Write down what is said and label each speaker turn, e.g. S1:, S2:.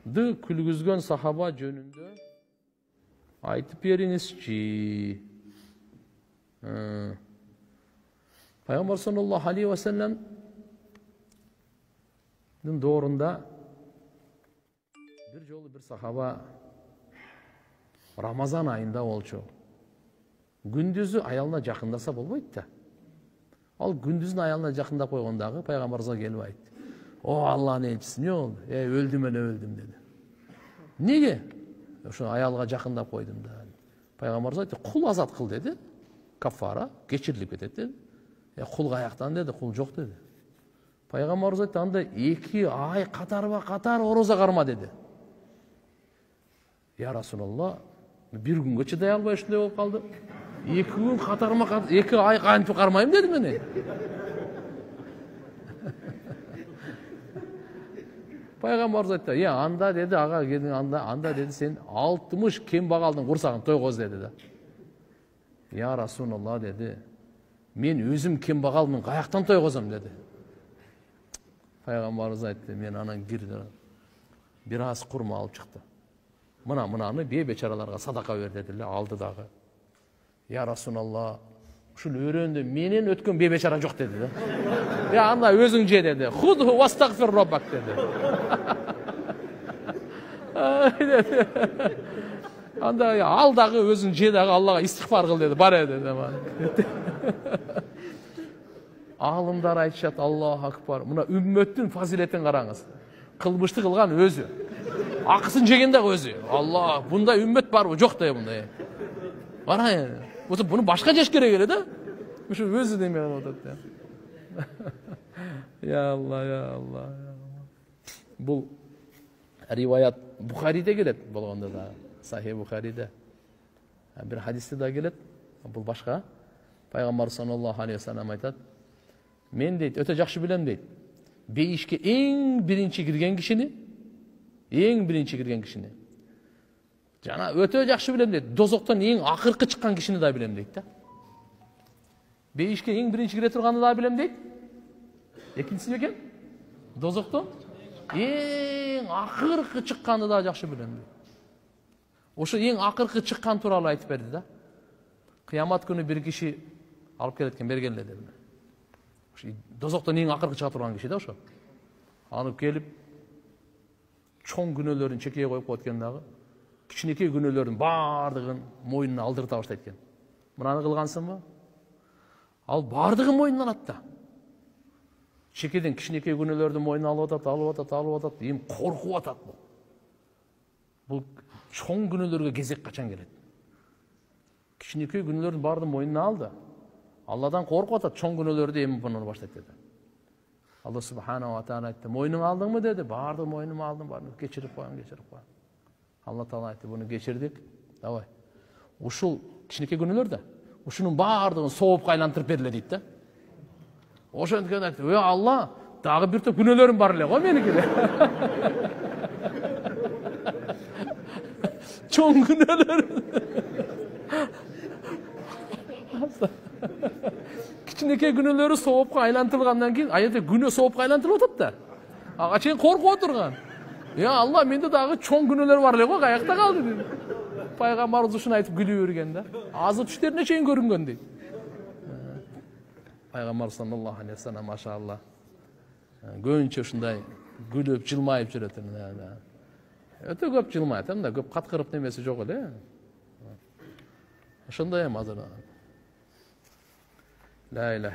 S1: күлгүзгөн сахаба жөнүндө айтып бериңизчи. Пайгамбар саллаллаху алейхи ва саллямдын доорунда бир жолу бир сахаба Рамазан айында болчу. Күндүзү аялына жакындаса болбойт да. Ал күндүзүн аялына жакындап койгондагы пайгамбарга келип айтты. О Аллахтын элчиси, эмне болду? Өлдүм эле өлдүм деди. Неге? Ошо аялга жакындап койдум да. Пайгамбар айтты, кул азат кыл деди. Кафара, кечирилип кетет деди. Кул каяктан деди, кул жок деди. Пайгамбар айтты, анда 2 ай катар ороза карма деди. Я Расулалла, бир күнгө чыдай албай ушундай болуп калды. 2 күн катарма 2 ай кантип кармайм деди мен. Пайгамбар айтты, анда деди, ага анда деди, сен 60 кембагалдын курсагын тойгоз деди да. Я Расулалла деди, мен өзүм кембагалмын, каяктан тойгозом деди. Пайгамбарыбыз айтты, мен анан кирди, бир аз курма алып чыкты. Мынаны бечараларга садака бер деди эле, алды дагы. Я Расулалла, ушул өрөндө менен өткөн бечара жок деди да. Анда өзүң же деди. Худху вастагфир роббак деди. Анда ал дагы өзүң же дагы Аллага истигфар кыл деди. Бар деди. Алымдар айтышат, Аллаху акбар. Мына үммөттүн фазилетин караңыз. Кылмышты кылган өзү. Акысын жеген дагы өзү. Алла, бундай үммөт барбы? Жок да мындай. Карай. Буну башка жеш керек эле да. Ушу өзү деме кылып атат да. Я Алла, я Алла. Бул риваят Бухариде келет болгондо да, Сахих Бухариде. Бир хадисте да келет. Бул башка. Пайгамбар саллаллаху алейхи ва саллям айтат: "Мен дейт, өтө жакшы билем дейт. Бейишке эң биринчи кирген кишини. Жана өтө жакшы билем дейт. Дозоктон эң акыркы чыккан кишини да билем дейт да. Бейишке эң биринчи кире турганды да билем дейт. Экинчиси экен? Дозоктон эң акыркы чыкканды да жакшы билем дейт. Ошо эң акыркы чыккан тууралуу айтып берди да. Кыямат күнү бир киши алып келеткен берген эле деди. Ошо дозоктон эң акыркы чыга турган киши да ошо. Анып келип чоң күнөөлөрүн чекеге коюп коет экен дагы. Кичинекей күнөөлөрдүн баардыгын мойнуна алдырта баштайт экен. Мынаны кылгансыңбы? Ал баардыгын мойнуна алат да. Чекеден кичинекей күнөөлөрдүн мойнуна алып атат, эми коркуп атат бул. Бул чоң күнөөлөргө кезек качан келет? Кичинекей күнөөлөрдүн баардыгын мойнуна алды. Алладан коркуп атат, чоң күнөөлөрдү эми буну баштайт деди. Алла субханаху ва тааля айтты, мойнуңа алдыңбы деди. Баардыгын мойнума алдым, баарын кечирип коем. Алла таала айтты, буну кечирдик. Давай. Ушул кичинекей күнөөлөр да, ушунун баардыгын соопко айлантырып бергиле дейт да. Ошондуктан айтты, Алла, дагы бир топ күнөөлөрүм бар эле го меники. Чоң күнөөлөр. Кичинекей күнөөлөрү соопко айлантырылгандан кийин, аятта күнөө соопко айлантырылып атат да. Ага чейин коркуп отурган. Алла, менде дагы чоң күнөөлөр бар эле го, каякта калды деди. Пайгамбарыбыз ушуну айтып күлүп берген да. Азы түштерине чейин көрүнгөн дейт. Пайгамбар саллаллаху алейхи ва саллям машалла. Көбүнчө ушундай күлүп, жылмайып жүрөт. Өтө көп жылмайт, анда көп каткырып немеси жок эле. Ошондой эми азыр. La ilahe